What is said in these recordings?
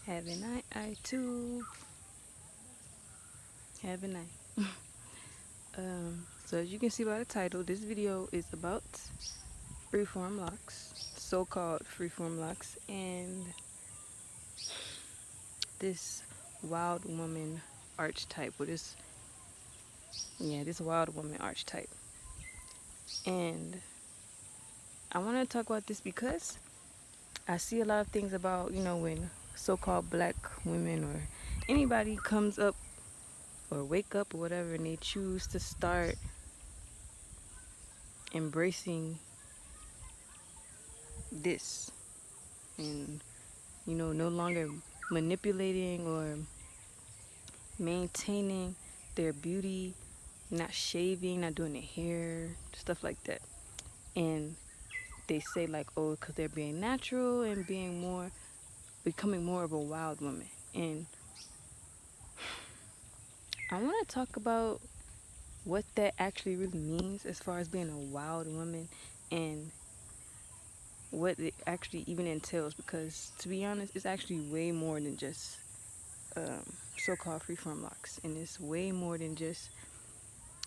Haven't I too? Haven't I? So as you can see by the title, this video is about freeform locks, so-called freeform locks, and this wild woman archetype, or this wild woman archetype. And I want to talk about this because I see a lot of things about, when so-called black women or anybody comes up or wake up or whatever, and they choose to start embracing this and, no longer manipulating or maintaining their beauty, not shaving, not doing their hair, stuff like that. And they say like, oh, because they're being natural and becoming more of a wild woman. And I want to talk about what that actually really means as far as being a wild woman and what it actually even entails, because to be honest, it's actually way more than just so-called freeform locks, and it's way more than just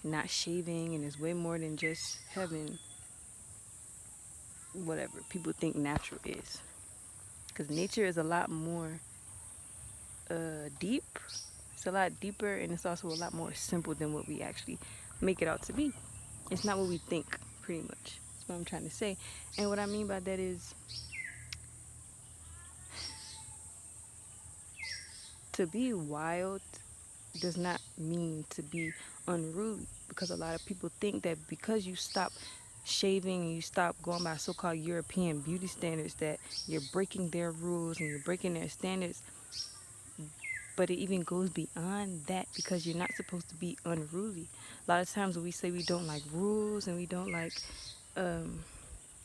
not shaving, and it's way more than just having whatever people think natural is, because nature is a lot more deep. It's a lot deeper, and it's also a lot more simple than what we actually make it out to be. It's not what we think, pretty much. That's what I'm trying to say. And what I mean by that is, to be wild does not mean to be unruly, because a lot of people think that because you stop shaving and you stop going by so-called European beauty standards, that you're breaking their rules and you're breaking their standards. But it even goes beyond that, because you're not supposed to be unruly. A lot of times when we say we don't like rules and we don't like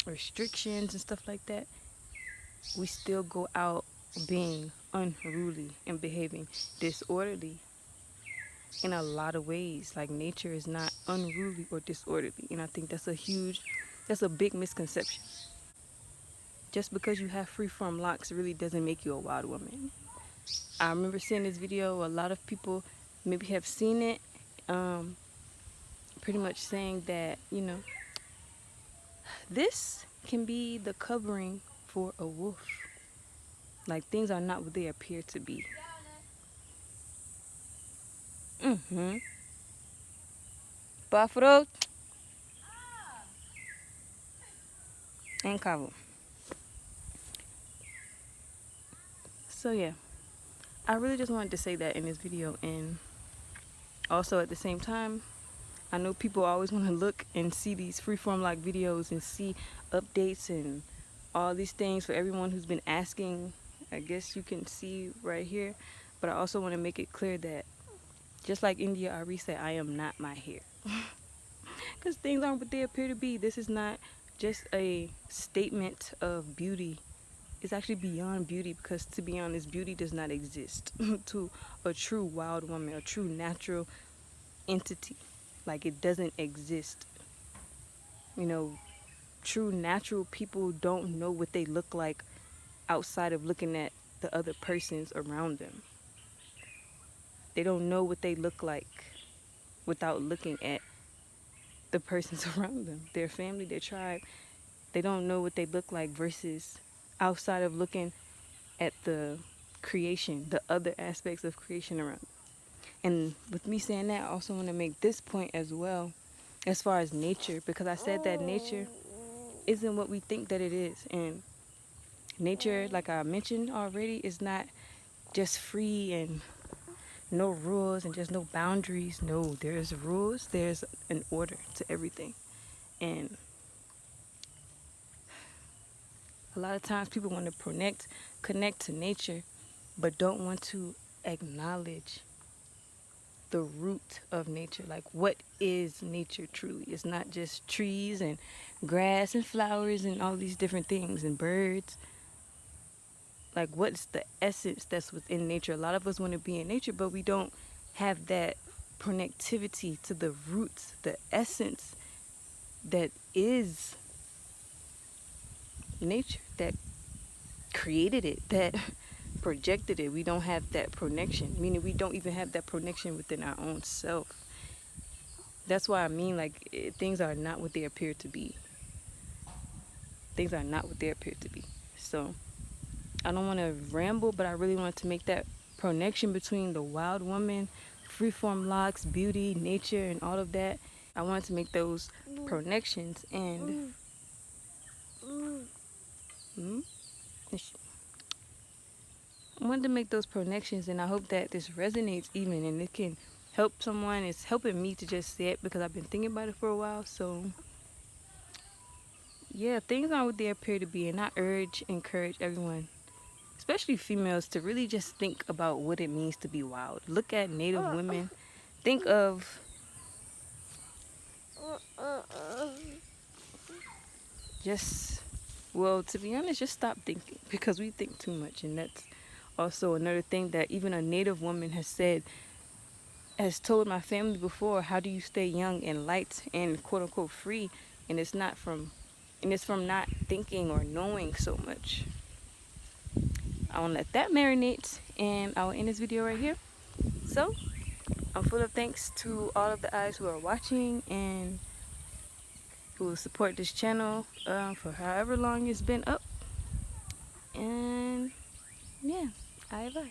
restrictions and stuff like that, we still go out being unruly and behaving disorderly in a lot of ways. Like, nature is not unruly or disorderly, and I think that's a big misconception. Just because you have freeform locks really doesn't make you a wild woman. I remember seeing this video. A lot of people maybe have seen it, pretty much saying that, this can be the covering for a wolf. Like, things are not what they appear to be. Buffalo and Cabo. So yeah, I really just wanted to say that in this video. And also at the same time, I know people always want to look and see these freeform like videos and see updates and all these things. For everyone who's been asking, I guess you can see right here. But I also want to make it clear that, just like India Ari said, I am not my hair. Because things aren't what they appear to be. This is not just a statement of beauty. It's actually beyond beauty, because, to be honest, beauty does not exist to a true wild woman, a true natural entity. Like, it doesn't exist. True natural people don't know what they look like outside of looking at the other persons around them. They don't know what they look like without looking at the persons around them, their family, their tribe. They don't know what they look like versus outside of looking at the creation, the other aspects of creation around them. And with me saying that, I also want to make this point as well, as far as nature, because I said that nature isn't what we think that it is. And nature, like I mentioned already, is not just free and no rules and just no boundaries. No, there's rules, there's an order to everything. And a lot of times people want to connect to nature, but don't want to acknowledge the root of nature. Like, what is nature truly? It's not just trees and grass and flowers and all these different things and birds. Like, what's the essence that's within nature? A lot of us want to be in nature, but we don't have that connectivity to the roots, the essence that is nature, that created it, that projected it. We don't have that connection, meaning we don't even have that connection within our own self. That's why I mean, like, things are not what they appear to be. Things are not what they appear to be. So I don't want to ramble, but I really want to make that connection between the wild woman, freeform locks, beauty, nature, and all of that. I wanted to make those connections, and I wanted to make those connections, and I hope that this resonates even, and it can help someone. It's helping me to just say it because I've been thinking about it for a while. So yeah, things aren't what they appear to be, and I encourage everyone, especially females, to really just think about what it means to be wild. Look at Native women. Think of well, to be honest, just stop thinking, because we think too much. And that's also another thing that even a Native woman has told my family before. How do you stay young and light and quote unquote free? And it's from not thinking or knowing so much. I want to let that marinate, and I will end this video right here. So I'm full of thanks to all of the eyes who are watching and who will support this channel for however long it's been up. And yeah, Ahava.